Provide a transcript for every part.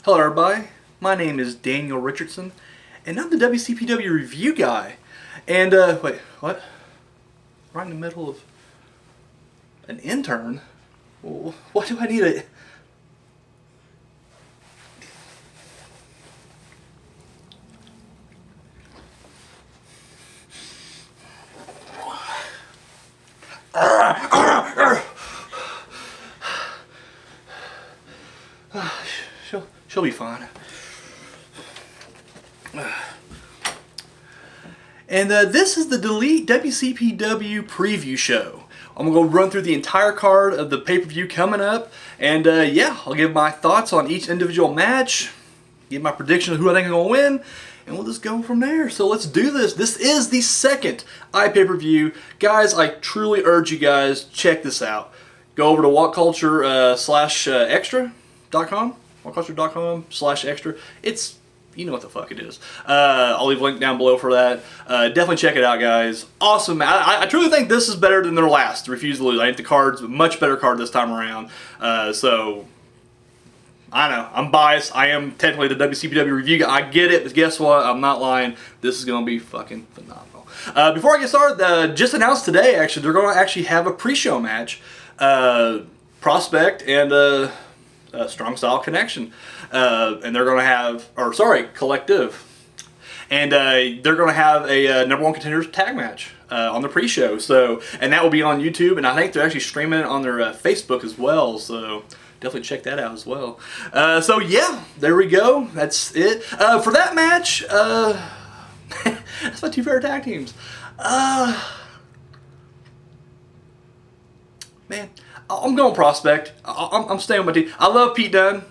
Hello everybody, my name is Daniel Richardson, and I'm the WCPW review guy. And, wait, what? Right in the middle of an intern? What do I need a... She'll be fine. And this is the Delete WCPW preview show. I'm going to go run through the entire card of the pay-per-view coming up. And yeah, I'll give my thoughts on each individual match, give my prediction of who I think is going to win, and we'll just go from there. So let's do this. This is the second pay-per-view. Guys, I truly urge you guys, check this out. Go over to WhatCulture/extra.com. WhatCulture.com/extra. It's, you know what the fuck it is. I'll leave a link down below for that. Definitely check it out, guys. Awesome. I truly think this is better than their last Refuse to Lose. I think the card's a much better card this time around. So, I know, I'm biased. I am technically the WCPW review guy. I get it, but guess what? I'm not lying. This is going to be fucking phenomenal. Before I get started, just announced today, actually, they're going to actually have a pre-show match. Prospect and Strong Style Connection. And they're going to have, Collective. And they're going to have a #1 Contenders tag match on the pre-show. So, and that will be on YouTube, and I think they're actually streaming it on their Facebook as well. So definitely check that out as well. So yeah, there we go. That's it. For that match, that's my two favorite tag teams. Man, I'm going Prospect. I'm staying with my team. I love Pete Dunne.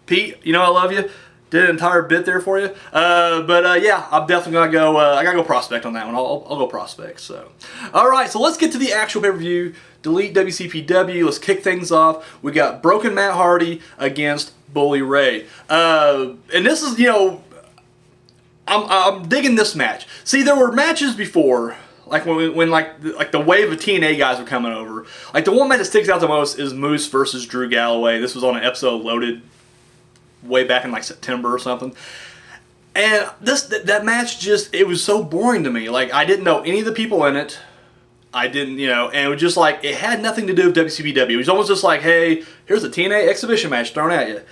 Pete, you know I love you. Did an entire bit there for you. But yeah, I'm definitely gonna go. I gotta go Prospect on that one. I'll go Prospect. So, all right. So let's get to the actual pay-per-view. Delete WCPW. Let's kick things off. We got Broken Matt Hardy against Bully Ray. And this is, you know, I'm digging this match. See, there were matches before. Like when like the wave of TNA guys were coming over. Like the one match that sticks out the most is Moose versus Drew Galloway. This was on an episode Loaded way back in like September or something. And that match just, it was so boring to me. Like I didn't know any of the people in it. I didn't, you know, and it was just like, it had nothing to do with WCPW. It was almost just like, hey, here's a TNA exhibition match thrown at you.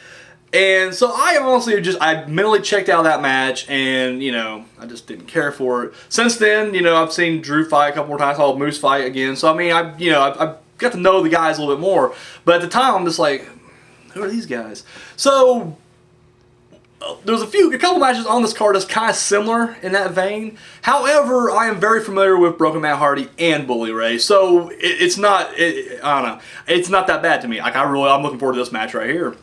And so I honestly I mentally checked out that match, and, you know, I just didn't care for it. Since then, you know, I've seen Drew fight a couple more times, saw Moose fight again. So, I mean, I've got to know the guys a little bit more. But at the time, I'm just like, who are these guys? So, there's a couple matches on this card that's kind of similar in that vein. However, I am very familiar with Broken Matt Hardy and Bully Ray. So, it's not, I don't know, it's not that bad to me. Like, I'm looking forward to this match right here.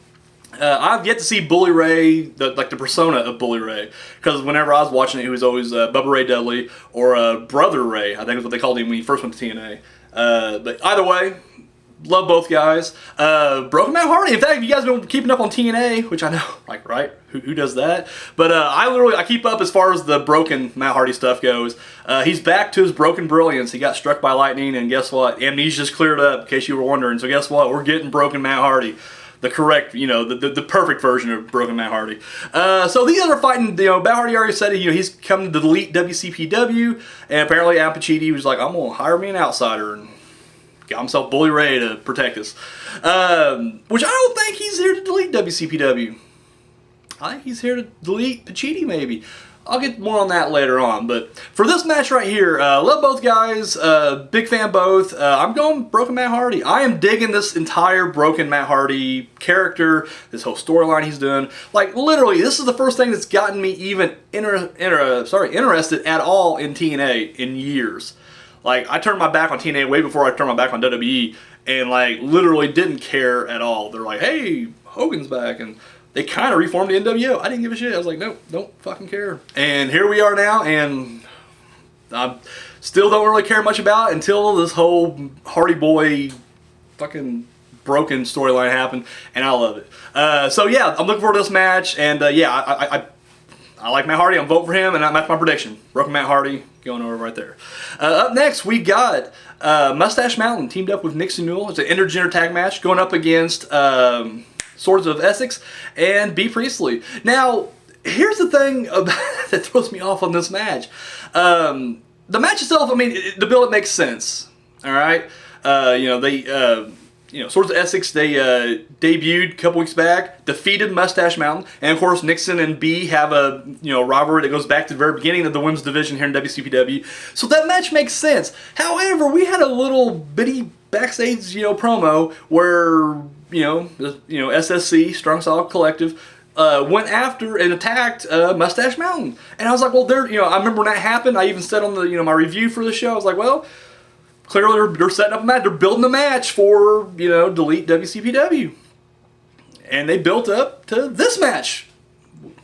I've yet to see Bully Ray, the persona of Bully Ray, because whenever I was watching it, he was always Bubba Ray Dudley or Brother Ray, I think is what they called him when he first went to TNA. But either way, love both guys. Broken Matt Hardy, in fact, if you guys have been keeping up on TNA, which I know, like, right, who does that? But I keep up as far as the Broken Matt Hardy stuff goes. He's back to his broken brilliance. He got struck by lightning, and guess what? Amnesia's cleared up, in case you were wondering. So guess what? We're getting Broken Matt Hardy. The correct, you know, the perfect version of Broken Matt Hardy. So these guys are fighting, you know, Matt Hardy already said, you know, he's come to delete WCPW, and apparently Al Pacini was like, I'm going to hire me an outsider, and got himself Bully Ray to protect us. Which I don't think he's here to delete WCPW. I think he's here to delete Pacini, maybe. I'll get more on that later on, but for this match right here, love both guys, big fan both. I'm going Broken Matt Hardy. I am digging this entire Broken Matt Hardy character, this whole storyline he's doing. Like, literally, this is the first thing that's gotten me even interested at all in TNA in years. Like, I turned my back on TNA way before I turned my back on WWE, and, like, literally didn't care at all. They're like, hey, Hogan's back, and they kind of reformed the NWO. I didn't give a shit. I was like, nope, don't fucking care. And here we are now, and I still don't really care much about it until this whole Hardy Boy fucking broken storyline happened, and I love it. So yeah, I'm looking forward to this match, and yeah, I like Matt Hardy. I'm voting for him, and that's my prediction. Broken Matt Hardy going over right there. Up next, we got Mustache Mountain teamed up with Nixon Newell. It's an intergender tag match going up against Swords of Essex and B. Priestley. Now, here's the thing that throws me off on this match. The match itself, I mean, the build makes sense. All right, Swords of Essex, they debuted a couple weeks back, defeated Mustache Mountain, and of course Nixon and B have a rivalry that goes back to the very beginning of the women's division here in WCPW. So that match makes sense. However, we had a little bitty backstage promo where SSC Strong Style Collective went after and attacked Mustache Mountain, and I was like, well, I remember when that happened. I even said on the my review for the show, I was like, well, clearly they're setting up a match. They're building a match for Delete WCPW, and they built up to this match.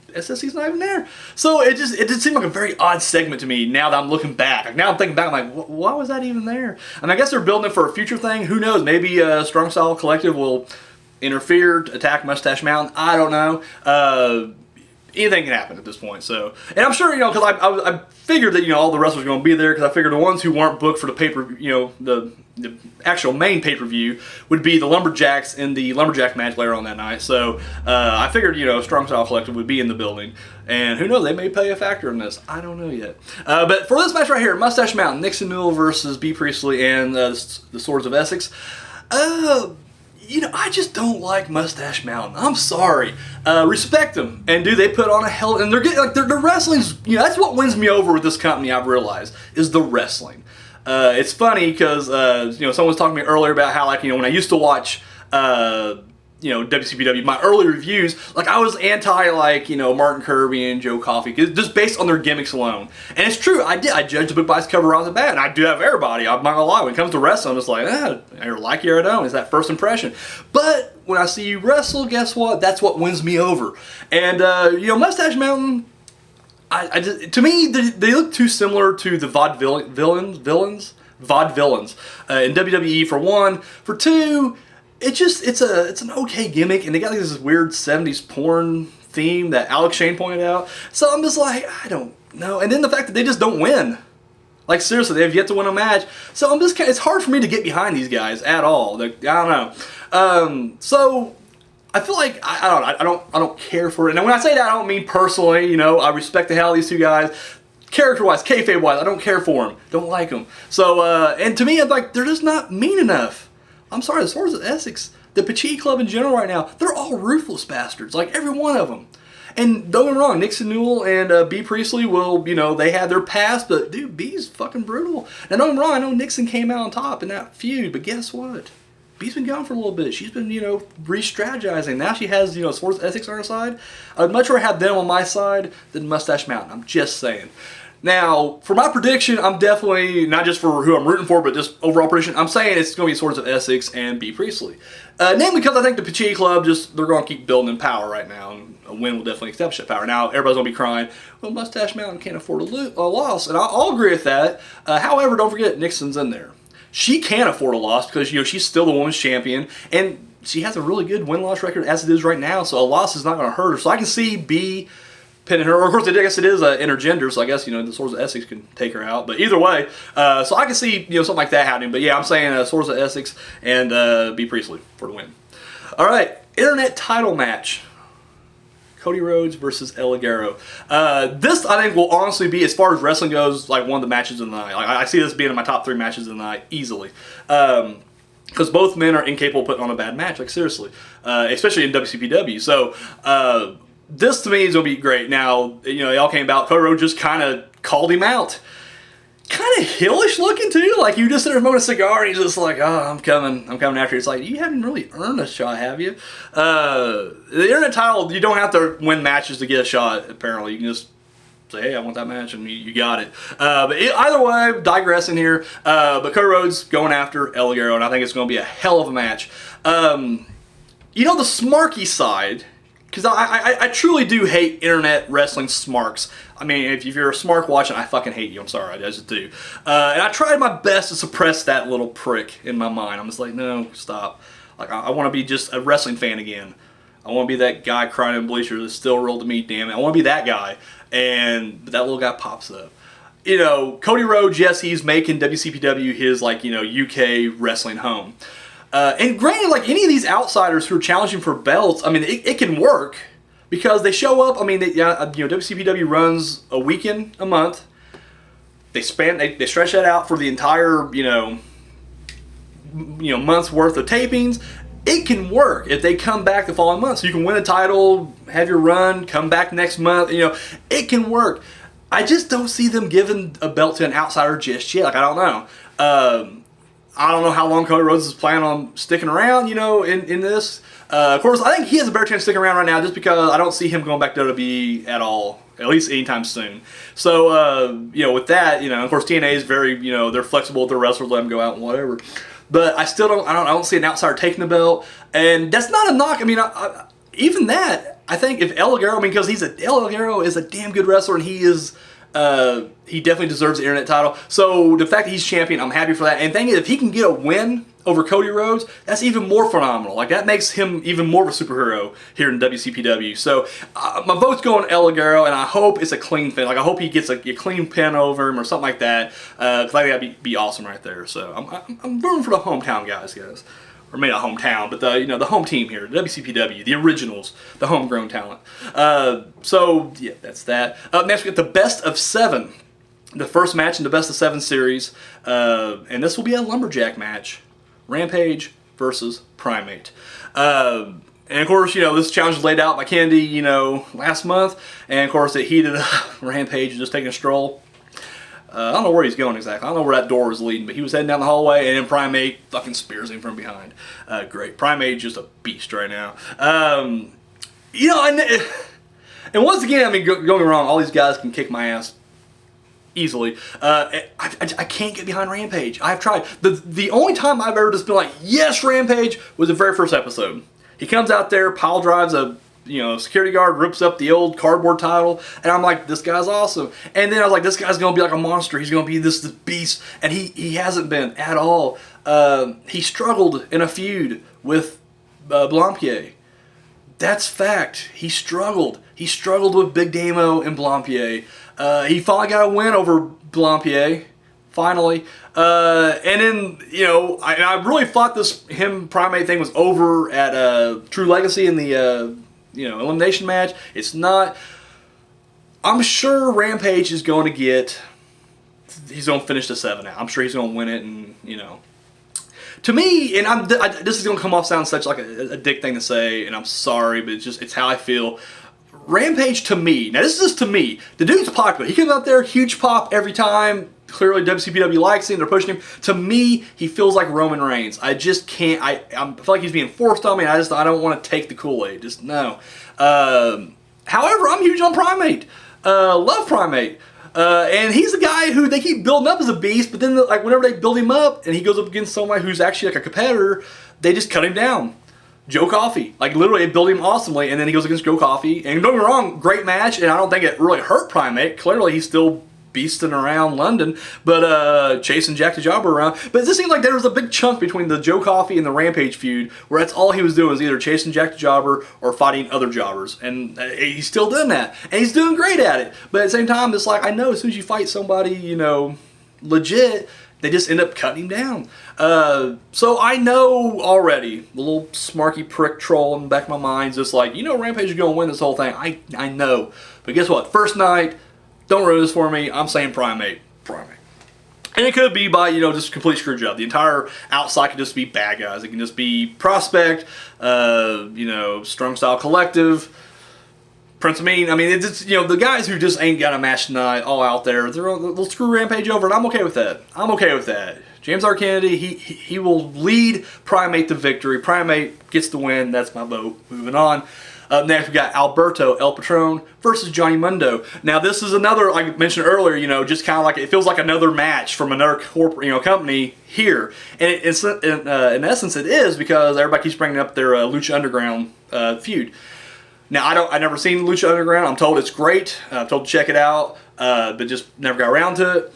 SSC's not even there, so it did seem like a very odd segment to me. Now that I'm looking back, now I'm thinking back, I'm like, why was that even there? And I guess they're building it for a future thing. Who knows? Maybe Strong Style Collective will interfere, attack Mustache Mountain. I don't know. Anything can happen at this point. So, and I'm sure because I figured that all the wrestlers were going to be there, because I figured the ones who weren't booked for the the actual main pay-per-view would be the Lumberjacks in the Lumberjack match later on that night. So I figured Strong Style Collective would be in the building, and who knows, they may play a factor in this. I don't know yet. But for this match right here, Mustache Mountain, Nixon Newell versus B. Priestley and the Swords of Essex. I just don't like Mustache Mountain. I'm sorry. Respect them, and they put on a hell, and they're getting their wrestling's. That's what wins me over with this company. I've realized is the wrestling. It's funny because someone was talking to me earlier about how when I used to watch WCPW, my early reviews, I was anti Martin Kirby and Joe Coffey, just based on their gimmicks alone. And it's true, I judged the book by its cover right off the bat, and I do have everybody. I'm not gonna lie, when it comes to wrestling, I'm just like, I like you or I don't. It's that first impression. But when I see you wrestle, guess what? That's what wins me over. And Mustache Mountain, to me, they look too similar to the vaudevillains in WWE for one. For two, it's an okay gimmick, and they got this weird 70s porn theme that Alex Shane pointed out. So I'm just like, I don't know. And then the fact that they just don't win. Seriously, they have yet to win a match. So it's hard for me to get behind these guys at all. I don't know. So I feel like I don't care for it. And when I say that, I don't mean personally. I respect the hell out of these two guys. Character-wise, kayfabe-wise, I don't care for them. Don't like them. So and to me, I'm like, they're just not mean enough. I'm sorry, the Swords of Essex, the Pachi Club in general right now, they're all ruthless bastards, every one of them. And don't get me wrong, Nixon Newell and B. Priestley will, they had their past, but dude, B's fucking brutal. Now don't get me wrong, I know Nixon came out on top in that feud, but guess what? B's been gone for a little bit. She's been, re-strategizing. Now she has, Swords of Essex on her side. I'd much rather have them on my side than Mustache Mountain. I'm just saying. Now, for my prediction, I'm definitely, not just for who I'm rooting for, but just overall prediction, I'm saying it's going to be Swords of Essex and B. Priestley. Namely because I think the Pachi Club, they're going to keep building in power right now, and a win will definitely establish that power. Now, everybody's going to be crying, well, Mustache Mountain can't afford a loss, and I'll agree with that. However, don't forget, Nixon's in there. She can afford a loss because, she's still the women's champion, and she has a really good win-loss record as it is right now, so a loss is not going to hurt her. So I can see B pinning her. Of course, I guess it is intergender, so I guess the Swords of Essex can take her out. But either way, so I can see something like that happening. But yeah, I'm saying Swords of Essex and B. Priestley for the win. All right, internet title match: Cody Rhodes versus El Ligero. This I think will honestly be, as far as wrestling goes, one of the matches of the night. I see this being in my top 3 matches of the night easily. Because both men are incapable of putting on a bad match, seriously, especially in WCPW. So. This to me is going to be great. Now, they all came about. Cody Rhodes just kind of called him out. Kind of heelish looking too. You just sit there smoking a cigar and he's just like, oh, I'm coming after you. It's like, you haven't really earned a shot, have you? The internet title, you don't have to win matches to get a shot, apparently. You can just say, hey, I want that match, and you got it. But either way, digressing here. But Cody Rhodes going after El Ligero, and I think it's going to be a hell of a match. The smarky side, because I truly do hate internet wrestling smarks. I mean, if you're a smark watching, I fucking hate you. I'm sorry, I just do. And I tried my best to suppress that little prick in my mind. I'm just like, no, stop. I want to be just a wrestling fan again. I want to be that guy crying in bleachers that's still real to me, damn it. I want to be that guy. And that little guy pops up. Cody Rhodes, yes, he's making WCPW his, UK wrestling home. And granted, like any of these outsiders who are challenging for belts, I mean, it can work because they show up. I mean, WCPW runs a weekend a month. They stretch that out for the entire month's worth of tapings. It can work if they come back the following month. So you can win a title, have your run, come back next month. It can work. I just don't see them giving a belt to an outsider just yet. Like, I don't know. I don't know how long Cody Rhodes is planning on sticking around, in this. Of course, I think he has a better chance of sticking around right now just because I don't see him going back to WWE at all, at least anytime soon. So, with that, of course, TNA is very, they're flexible with their wrestlers, let them go out and whatever. But I still don't see an outsider taking the belt. And that's not a knock. I mean, even that, I think if El Ligero, because El Ligero is a damn good wrestler and he definitely deserves the internet title. So the fact that he's champion, I'm happy for that. And the thing is, if he can get a win over Cody Rhodes, that's even more phenomenal. Like, that makes him even more of a superhero here in WCPW. So my vote's going El Ligero, and I hope it's a clean thing. Like, I hope he gets a clean pin over him or something like that. Because I think that'd be awesome right there. So I'm rooting for the hometown guys. Or maybe not hometown, but the home team here, WCPW, the originals, the homegrown talent. So yeah, that's that. Next we got the best of 7, the first match in the best of 7 series, and this will be a lumberjack match, Rampage versus Primate. And of course, this challenge was laid out by Kennedy, last month, and of course it heated up. Rampage just taking a stroll. I don't know where he's going exactly. I don't know where that door was leading, but he was heading down the hallway, and then Primate fucking spears him from behind. Great. Primate's just a beast right now. And once again, I mean, don't get me wrong, all these guys can kick my ass easily. I can't get behind Rampage. I've tried. The only time I've ever just been like, yes, Rampage, was the very first episode. He comes out there, pile drives a security guard, rips up the old cardboard title, and I'm like, this guy's awesome. And then I was like, this guy's gonna be like a monster. He's gonna be this beast, and he hasn't been at all. He struggled in a feud with Blampier. That's fact. He struggled. He struggled with Big Damo and Blampier. He finally got a win over Blampier. Finally. And then, I really thought this Primate thing was over at True Legacy in the elimination match. It's not. I'm sure Rampage is going to he's going to finish the 7 out. I'm sure he's going to win it, and to me, and this is going to come off sound such like a dick thing to say, and I'm sorry, but it's how I feel. Rampage, to me, now this is just to me, the dude's popular. He comes out there, huge pop every time. Clearly WCPW likes him, they're pushing him. To me, he feels like Roman Reigns. I just can't, I feel like he's being forced on me, and I don't want to take the Kool-Aid, just no. However, I'm huge on Primate. Love Primate. And he's a guy who they keep building up as a beast, but then whenever they build him up and he goes up against somebody who's actually like a competitor, they just cut him down. Joe Coffey. Literally, they build him awesomely, and then he goes against Joe Coffey. And don't get me wrong, great match, and I don't think it really hurt Primate. Clearly, he's still beasting around London, but chasing Jack the Jobber around. But it just seems like there was a big chunk between the Joe Coffey and the Rampage feud where that's all he was doing was either chasing Jack the Jobber or fighting other jobbers. And he's still doing that. And he's doing great at it. But at the same time, it's like, I know as soon as you fight somebody, legit, they just end up cutting him down. So I know already, the little smarky prick troll in the back of my mind is just like, Rampage is going to win this whole thing. I know. But guess what? First night, don't ruin this for me. I'm saying Primate. And it could be by, just complete screw job. The entire outside could just be bad guys. It can just be Prospect, Strong Style Collective, Prince Amin. I mean, it's the guys who just ain't got a match tonight all out there. They'll screw Rampage over, and I'm okay with that. James R. Kennedy, he will lead Primate to victory. Primate gets the win. That's my vote. Moving on. Up next, we got Alberto El Patron versus Johnny Mundo. Now, this is another, like I mentioned earlier, just kind of like, it feels like another match from another corporate, company here. And in essence, it is because everybody keeps bringing up their Lucha Underground feud. Now, I never seen Lucha Underground. I'm told it's great. I'm told to check it out, but just never got around to it.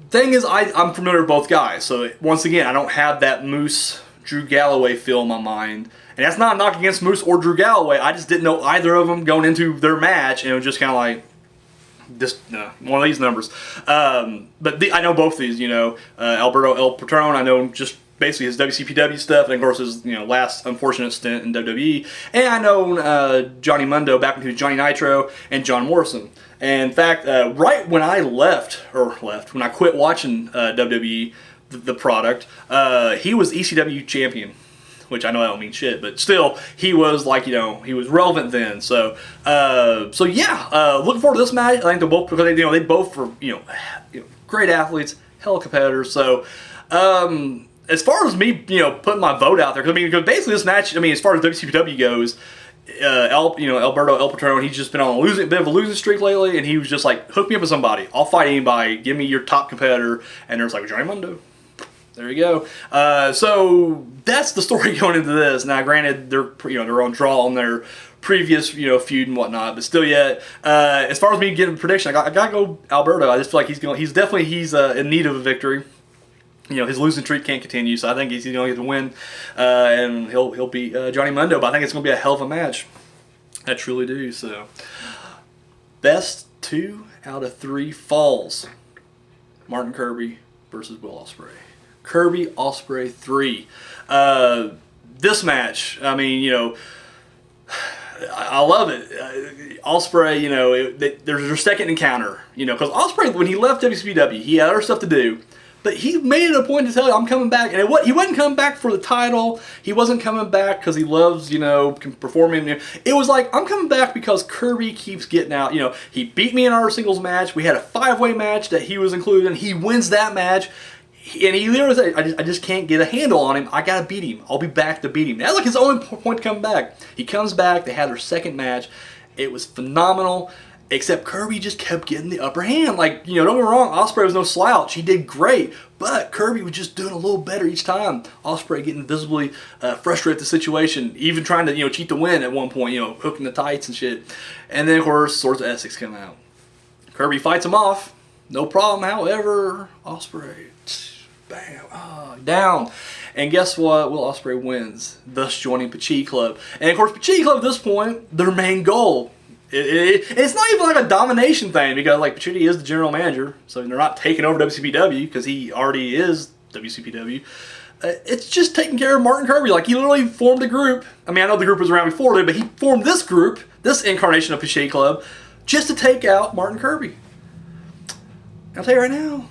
Thing is, I'm familiar with both guys. So, once again, I don't have that Moose, Drew Galloway feel in my mind. And that's not a knock against Moose or Drew Galloway. I just didn't know either of them going into their match, and it was just kind of like, one of these numbers. But I know both of these, Alberto El Patron, I know him just basically his WCPW stuff, and of course his last unfortunate stint in WWE. And I know Johnny Mundo back when he was Johnny Nitro and John Morrison. And in fact, right when I when I quit watching WWE, the product, he was ECW champion. Which I know that don't mean shit, but still, he was like, he was relevant then. So, looking forward to this match. I think they both, because they both were, great athletes, hell of competitors. So, as far as me, putting my vote out there, because basically this match, as far as WCPW goes, Alberto El Patron, he's just been on a bit of a losing streak lately, and he was just like, hook me up with somebody. I'll fight anybody. Give me your top competitor. And there's like Johnny Mundo. There you go. So that's the story going into this. Now, granted, they're on draw on their previous feud and whatnot, but still yet. As far as me getting a prediction, I gotta go Alberto. I just feel like he's definitely in need of a victory. His losing streak can't continue, so I think he's going to get the win, and he'll beat Johnny Mundo. But I think it's going to be a hell of a match. I truly do. So, best 2 out of 3 falls. Martin Kirby versus Will Ospreay. Kirby Ospreay 3. This match, I love it. Ospreay, there's their second encounter, because Ospreay, when he left WCPW, he had other stuff to do. But he made it a point to tell you, I'm coming back. And he wasn't coming back for the title. He wasn't coming back because he loves, performing. It was like, I'm coming back because Kirby keeps getting out. He beat me in our singles match. We had a 5-way match that he was included in. He wins that match. And he literally said, I just can't get a handle on him. I got to beat him. I'll be back to beat him. That's like his only point to come back. He comes back. They had their second match. It was phenomenal. Except Kirby just kept getting the upper hand. Like, don't get me wrong, Ospreay was no slouch. He did great. But Kirby was just doing a little better each time. Ospreay getting visibly frustrated with the situation. Even trying to, cheat the win at one point, hooking the tights and shit. And then, of course, Swords of Essex come out. Kirby fights him off. No problem. However, Ospreay, bam, down. And guess what? Will Ospreay wins, thus joining Pachi Club. And, of course, Pachi Club at this point, their main goal. It's not even like a domination thing because like Pachuti is the general manager, so they're not taking over WCPW because he already is WCPW. It's just taking care of Martin Kirby. Like he literally formed a group. I know the group was around before, but he formed this group, this incarnation of Pachi Club, just to take out Martin Kirby. And I'll tell you right now,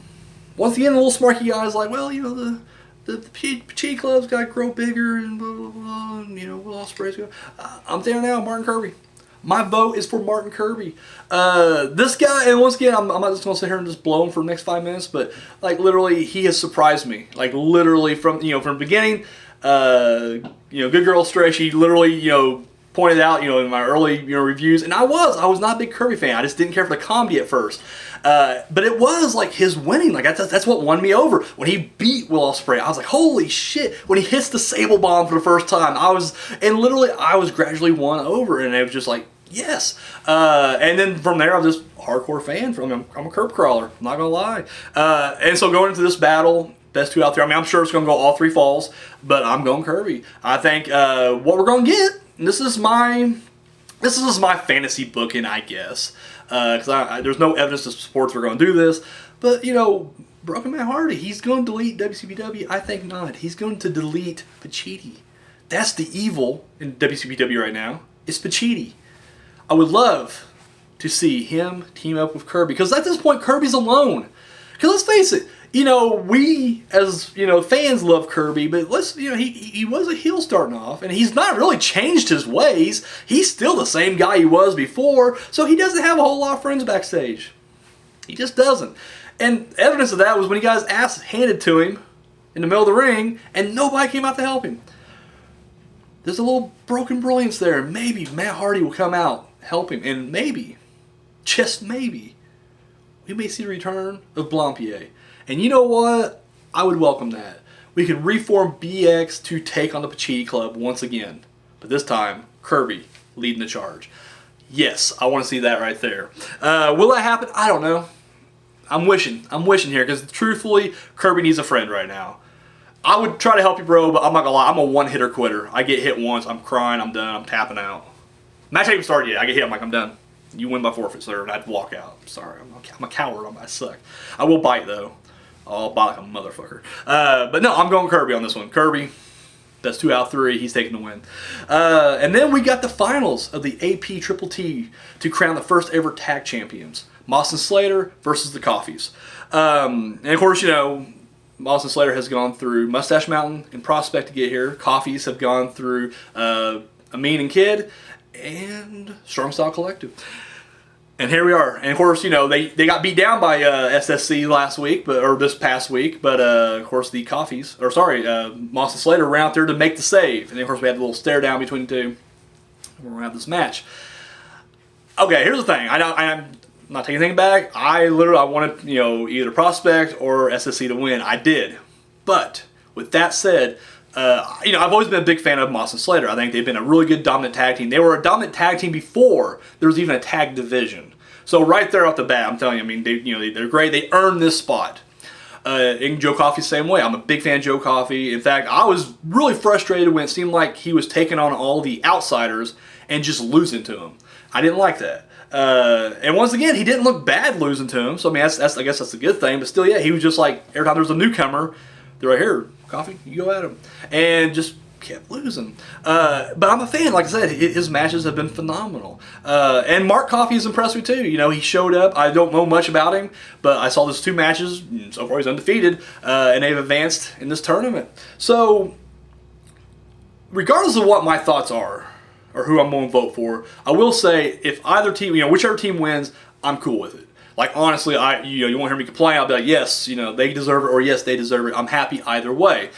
once again, the little smarky guy's like, well, the Pachi Club's got to grow bigger and blah blah blah, and Will Ospreay's going. I'm telling you now, Martin Kirby. My vote is for Martin Kirby. This guy, and once again, I'm not just going to sit here and just blow him for the next 5 minutes, but like literally, he has surprised me. Like literally from the beginning, Good Girl Stray, she literally pointed out in my early reviews, and I was not a big Kirby fan. I just didn't care for the comedy at first. But it was like his winning. Like that's what won me over. When he beat Will Ospreay, I was like, holy shit. When he hits the Sable Bomb for the first time, I was gradually won over, and it was just like, yes. And then from there, I'm just a hardcore fan. I'm a curb crawler. I'm not gonna lie. And so going into this battle, best 2 out there. I'm sure it's gonna go all 3 falls, but I'm going Kirby. I think what we're gonna get. And this is my fantasy booking, I guess. Because there's no evidence to support we're going to do this. But, Broken Matt Hardy, he's going to delete WCPW? I think not. He's going to delete Pachi. That's the evil in WCPW right now. It's Pachi. I would love to see him team up with Kirby. Because at this point, Kirby's alone. Because let's face it, we as fans love Kirby, but he was a heel starting off, and he's not really changed his ways. He's still the same guy he was before, so he doesn't have a whole lot of friends backstage. He just doesn't. And evidence of that was when he got his ass handed to him in the middle of the ring, and nobody came out to help him. There's a little broken brilliance there, and maybe Matt Hardy will come out, help him, and maybe, just maybe, we may see the return of Blampier. And you know what? I would welcome that. We could reform BX to take on the Pachi Club once again. But this time, Kirby leading the charge. Yes, I want to see that right there. Will that happen? I don't know. I'm wishing here because truthfully, Kirby needs a friend right now. I would try to help you, bro, but I'm not gonna lie. I'm a one-hitter quitter. I get hit once, I'm crying, I'm done, I'm tapping out. Match ain't even started yet. I get hit, I'm like, I'm done. You win by forfeit, sir, and I'd walk out. I'm sorry, I'm a coward. I suck. I will bite though. I'll buy like a motherfucker. But no, I'm going Kirby on this one. Kirby, that's 2 out of 3. He's taking the win. And then we got the finals of the AP Triple T to crown the first ever tag champions. Moss and Slater versus the Coffees. And of course, you know, Moss and Slater has gone through Mustache Mountain and Prospect to get here. Coffees have gone through Amin and Kid and Strong Style Collective. And here we are. And of course, you know, they got beat down by SSC last week, or this past week. But of course, the Coffees, Moss and Slater were out there to make the save. And then, of course, we had a little stare down between the two. We're gonna have this match. Okay, here's the thing. I'm not taking anything back. I wanted, you know, either Prospect or SSC to win. I did. But with that said, you know, I've always been a big fan of Moss and Slater. I think they've been a really good dominant tag team. They were a dominant tag team before there was even a tag division. So right there off the bat, I'm telling you, I mean, they're great. They earned this spot. And Joe Coffey, same way. I'm a big fan of Joe Coffey. In fact, I was really frustrated when it seemed like he was taking on all the outsiders and just losing to them. I didn't like that. And once again, he didn't look bad losing to him. So I mean, I guess that's a good thing. But still, yeah, he was just like, every time there was a newcomer, they're like, here, Coffey, you go at him, and just kept losing. But I'm a fan. Like I said, his matches have been phenomenal. And Mark Coffey has impressed me too. You know, he showed up. I don't know much about him, but I saw those 2 matches. So far, he's undefeated, and they've advanced in this tournament. So, regardless of what my thoughts are, or who I'm going to vote for, I will say if either team, you know, whichever team wins, I'm cool with it. Like honestly, you won't hear me complain. I'll be like, yes, you know, they deserve it, or yes, they deserve it. I'm happy either way.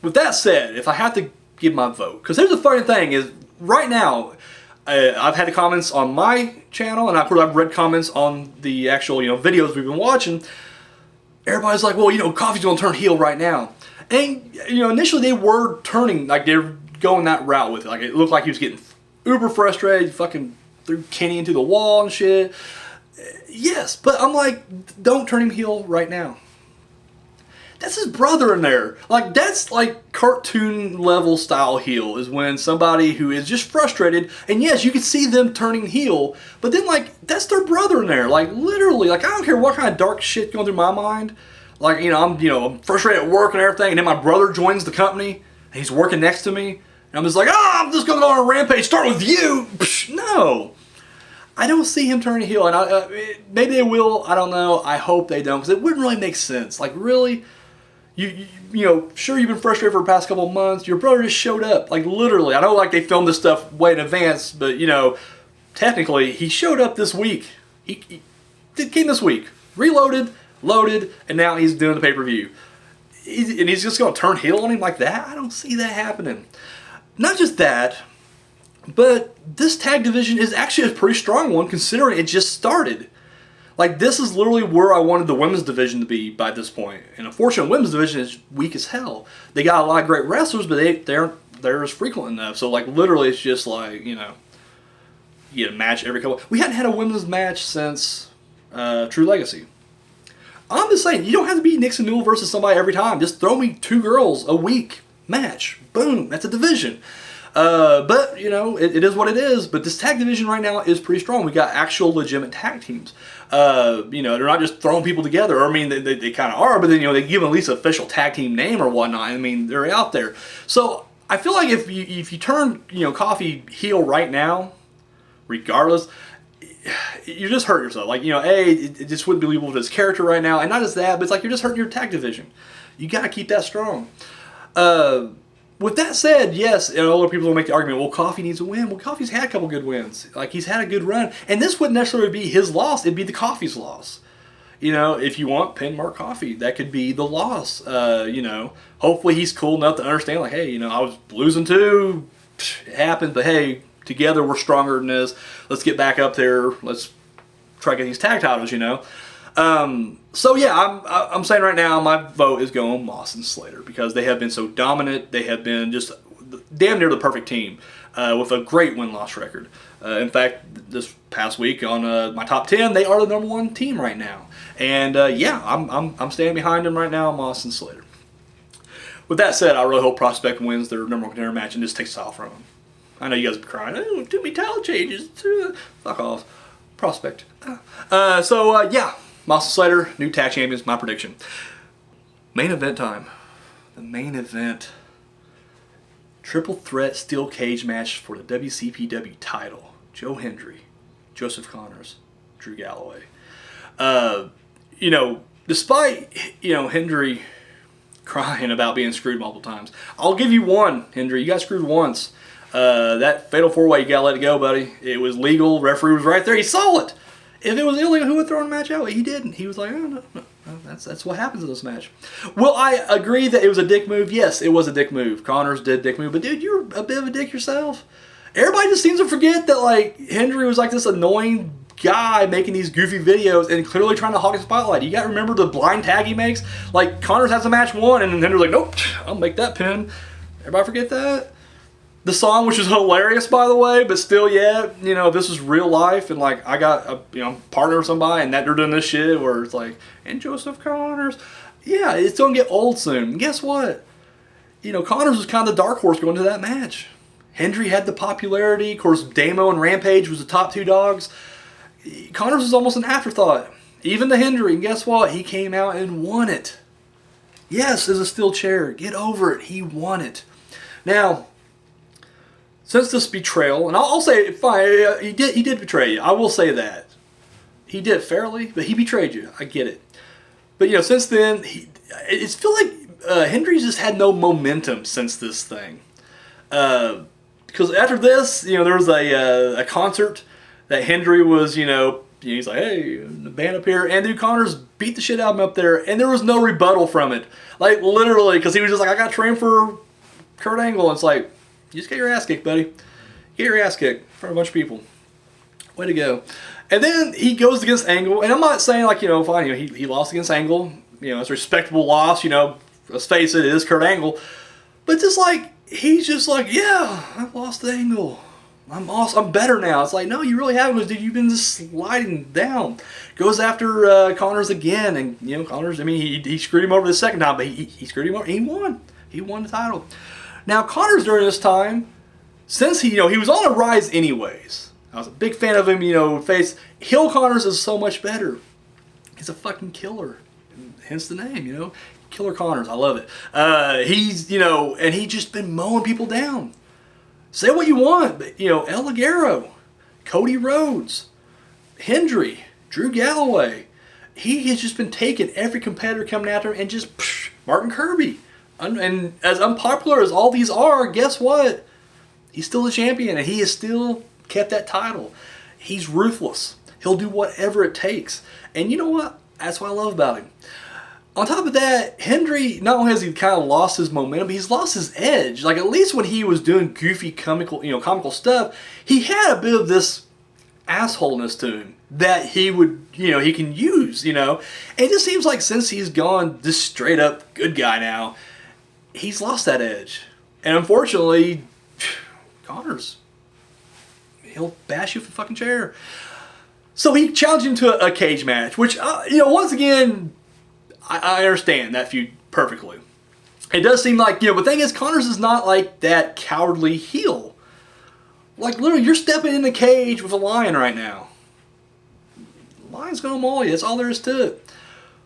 With that said, if I have to give my vote, because here's the funny thing is, right now, I've had the comments on my channel, and I've read comments on the actual, you know, videos we've been watching. Everybody's like, well, you know, Coffey's going to turn heel right now. And, you know, initially they were turning, like they're going that route with it. Like it looked like he was getting uber frustrated, fucking threw Kenny into the wall and shit. Yes, but I'm like, don't turn him heel right now. That's his brother in there. Like, that's like cartoon level style heel, is when somebody who is just frustrated, and yes, you can see them turning heel, but then like, that's their brother in there. Like, literally, like, I don't care what kind of dark shit going through my mind. Like, I'm frustrated at work and everything, and then my brother joins the company, and he's working next to me, and I'm just like, I'm just going to go on a rampage, start with you. Psh, no. I don't see him turning heel, and maybe they will, I don't know. I hope they don't, because it wouldn't really make sense. Like, really? You know, sure, you've been frustrated for the past couple of months. Your brother just showed up. Like, literally. I know, like, they filmed this stuff way in advance, but, you know, technically, he showed up this week. He came this week. Reloaded, loaded, and now he's doing the pay-per-view. And he's just going to turn heel on him like that? I don't see that happening. Not just that, but this tag division is actually a pretty strong one, considering it just started. Like, this is literally where I wanted the women's division to be by this point. And unfortunately, women's division is weak as hell. They got a lot of great wrestlers, but they aren't as frequent enough. So, like, literally, it's just like, you know, you get a match every couple. We hadn't had a women's match since True Legacy. I'm just saying, you don't have to be Nixon Newell versus somebody every time. Just throw me 2 girls a week. Match. Boom. That's a division. But, you know, it is what it is. But this tag division right now is pretty strong. We got actual legitimate tag teams. You know, they're not just throwing people together. I mean, they kind of are, but then, you know, they give them at least an official tag team name or whatnot. I mean, they're out there. So I feel like if you turn, you know, Coffey heel right now, regardless, you just hurt yourself. Like, you know, it just wouldn't be believable with his character right now. And not just that, but it's like you're just hurting your tag division. You got to keep that strong. With that said, yes, and other people will make the argument, well, Coffey needs a win. Well, Coffey's had a couple good wins. Like, he's had a good run. And this wouldn't necessarily be his loss. It'd be the Coffey's loss. You know, if you want, pin Mark Coffey. That could be the loss. You know, hopefully he's cool enough to understand, like, hey, you know, I was losing too. It happened, but hey, together we're stronger than this. Let's get back up there. Let's try to get these tag titles, you know. So yeah, I'm saying right now my vote is going Moss and Slater because they have been so dominant. They have been just damn near the perfect team with a great win-loss record. In fact, this past week on my top 10, they are the #1 team right now. And yeah, I'm standing behind them right now, Moss and Slater. With that said, I really hope Prospect wins their #1 contender match and just takes it off from them. I know you guys are crying, oh, too many title changes. Fuck off. Prospect. Yeah. Moss Slater, new tag champions, my prediction. Main event time. The main event. Triple threat steel cage match for the WCPW title. Joe Hendry, Joseph Connors, Drew Galloway. Despite, Hendry crying about being screwed multiple times, I'll give you one, Hendry. You got screwed once. That fatal 4-way, you got to let it go, buddy. It was legal. Referee was right there. He saw it. If it was illegal, who would throw the match out? He didn't. He was like, oh, no. That's what happens in this match. Will I agree that it was a dick move? Yes, it was a dick move. Connors did dick move. But, dude, you're a bit of a dick yourself. Everybody just seems to forget that, Hendry was this annoying guy making these goofy videos and clearly trying to hog the spotlight. You got to remember the blind tag he makes. Connors has a match won, and Hendry's like, nope, I'll make that pin. Everybody forget that? The song, which was hilarious, by the way, but still, yeah, this is real life, and I got a partner with somebody, and that they're doing this shit where it's and Joseph Connors, yeah, it's gonna get old soon. And guess what? Connors was kind of the dark horse going to that match. Hendry had the popularity. Of course, Damo and Rampage was the top two dogs. Connors was almost an afterthought, even to Hendry. And guess what? He came out and won it. Yes, as a steel chair. Get over it. He won it. Now, since this betrayal, and I'll say, fine, he did betray you. I will say that. He did fairly, but he betrayed you. I get it. But, since then, it feels like Hendry's just had no momentum since this thing. Because after this, there was a concert that Hendry was, he's like, hey, the band up here. And dude, Connors beat the shit out of him up there, and there was no rebuttal from it. Literally, because he was just like, I got trained for Kurt Angle. And it's like, you just get your ass kicked, buddy. Get your ass kicked in front of a bunch of people. Way to go. And then he goes against Angle. And I'm not saying, fine, he lost against Angle. It's a respectable loss. Let's face it is Kurt Angle. But just he's just yeah, I lost the Angle. I'm awesome. I'm better now. It's no, you really haven't. Dude, you've been just sliding down. Goes after Connors again. And, Connors, he screwed him over the second time. But he screwed him over. He won. He won the title. Now, Connors during this time, since he was on a rise anyways. I was a big fan of him, face. Heel Connors is so much better. He's a fucking killer. Hence the name, Killer Connors. I love it. He's, and he's just been mowing people down. Say what you want, but, El Ligero, Cody Rhodes, Hendry, Drew Galloway. He has just been taking every competitor coming after him and just, Martin Kirby. And as unpopular as all these are, guess what? He's still the champion, and he has still kept that title. He's ruthless. He'll do whatever it takes. And you know what? That's what I love about him. On top of that, Hendry, not only has he kind of lost his momentum, but he's lost his edge. At least when he was doing goofy, comical stuff, he had a bit of this assholeness to him that he would, he can use, And it just seems like since he's gone this straight up good guy now, he's lost that edge. And unfortunately, Connors, he'll bash you for the fucking chair. So he challenged him to a cage match, which, once again, I understand that feud perfectly. It does seem but the thing is, Connors is not that cowardly heel. Literally, you're stepping in the cage with a lion right now. The lion's gonna maul you. That's all there is to it.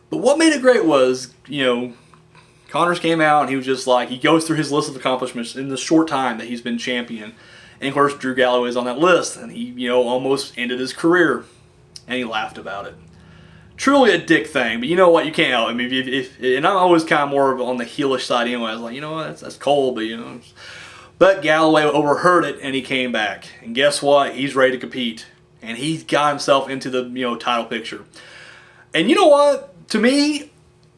But what made it great was, Connors came out and he was just he goes through his list of accomplishments in the short time that he's been champion. And of course, Drew Galloway is on that list, and he, almost ended his career. And he laughed about it. Truly a dick thing, but you know what? You can't help it. And I'm always kind of more on the heelish side anyway. I was what? That's cold, but But Galloway overheard it, and he came back. And guess what? He's ready to compete. And he's got himself into the, title picture. And you know what? To me,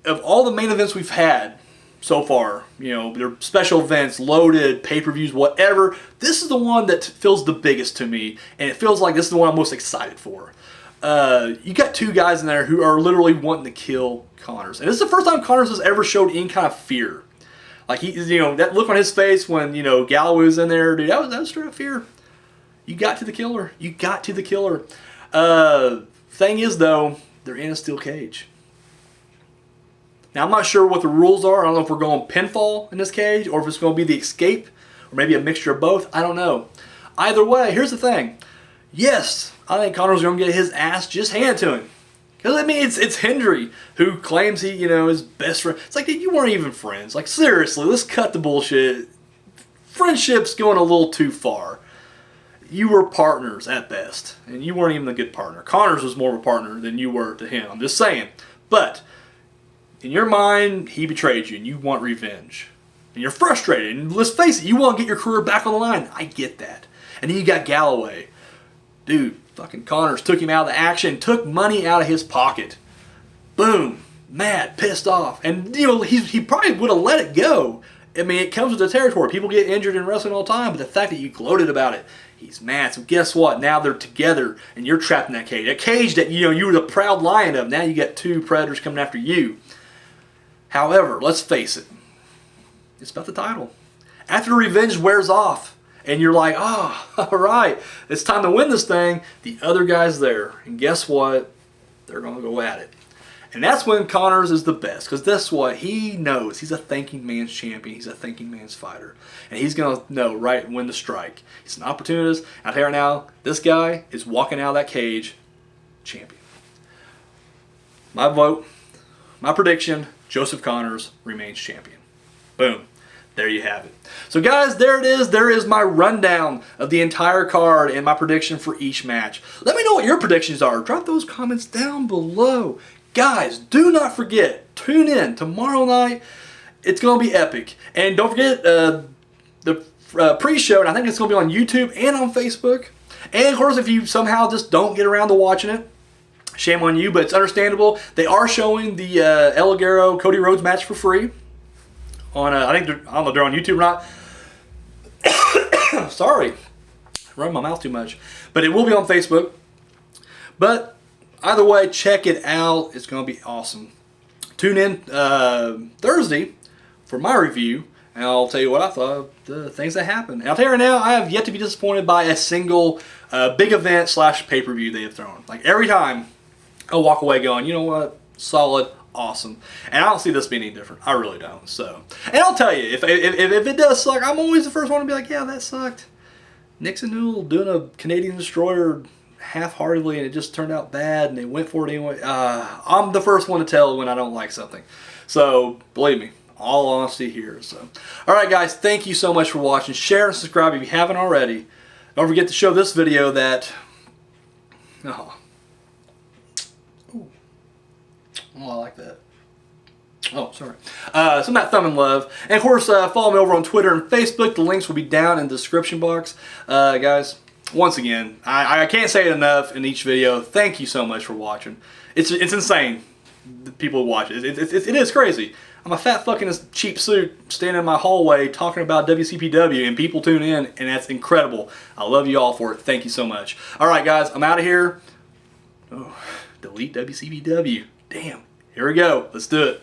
of all the main events we've had so far, they're special events, loaded, pay-per-views, whatever, this is the one that feels the biggest to me. And it feels like this is the one I'm most excited for. You got two guys in there who are literally wanting to kill Connors. And this is the first time Connors has ever showed any kind of fear. That look on his face when, Galloway was in there, dude, that was straight up fear. You got to the killer. You got to the killer. Thing is, though, they're in a steel cage. Now, I'm not sure what the rules are. I don't know if we're going pinfall in this cage or if it's going to be the escape or maybe a mixture of both. I don't know. Either way, here's the thing. Yes, I think Connors is going to get his ass just handed to him. Because, I mean, it's Hendry who claims he, you know, is best friend. It's like, dude, you weren't even friends. Like, seriously, let's cut the bullshit. Friendship's going a little too far. You were partners at best, and you weren't even a good partner. Connors was more of a partner than you were to him. I'm just saying. But in your mind, he betrayed you, and you want revenge. And you're frustrated, and let's face it, you want to get your career back on the line. I get that. And then you got Galloway. Dude, fucking Connors took him out of the action, took money out of his pocket. Boom. Mad, pissed off. And, you know, he probably would have let it go. I mean, it comes with the territory. People get injured in wrestling all the time, but the fact that you gloated about it, he's mad. So guess what? Now they're together, and you're trapped in that cage. A cage that, you know, you were the proud lion of. Now you got two predators coming after you. However, let's face it. It's about the title. After the revenge wears off, and you're like, oh, all right, it's time to win this thing, the other guy's there. And guess what? They're going to go at it. And that's when Connors is the best. Because that's what he knows. He's a thinking man's champion. He's a thinking man's fighter. And he's going to know right when to strike. He's an opportunist. Out here now, this guy is walking out of that cage champion. My vote, my prediction, Joseph Connors remains champion. Boom. There you have it. So guys, there it is. There is my rundown of the entire card and my prediction for each match. Let me know what your predictions are. Drop those comments down below. Guys, do not forget, tune in tomorrow night. It's going to be epic. And don't forget the pre-show, and I think it's going to be on YouTube and on Facebook. And of course, if you somehow just don't get around to watching it, shame on you, but it's understandable. They are showing the El Ligero Cody Rhodes match for free. On I don't know if they're on YouTube or not. Sorry, running my mouth too much. But it will be on Facebook. But either way, check it out. It's going to be awesome. Tune in Thursday for my review, and I'll tell you what I thought of the things that happened. And I'll tell you right now, I have yet to be disappointed by a single big event / pay-per-view they have thrown. Like every time, I'll walk away going, you know what, solid. Awesome. And I don't see this being any different. I really don't. So, and I'll tell you, if it does suck, I'm always the first one to be like, yeah, that sucked. Nixon Newell doing a Canadian Destroyer half-heartedly and it just turned out bad and they went for it anyway. I'm the first one to tell when I don't like something. So, believe me, all honesty here. So, alright guys, thank you so much for watching. Share and subscribe if you haven't already. Don't forget to show this video that... Oh, I like that. Oh, sorry. So that thumb and love. And of course, follow me over on Twitter and Facebook. The links will be down in the description box. Guys, once again, I can't say it enough in each video. Thank you so much for watching. It's insane, the people who watch it. It is crazy. I'm a fat fucking cheap suit standing in my hallway talking about WCPW and people tune in, and that's incredible. I love you all for it. Thank you so much. All right, guys, I'm out of here. Oh, delete WCPW. Damn. Here we go. Let's do it.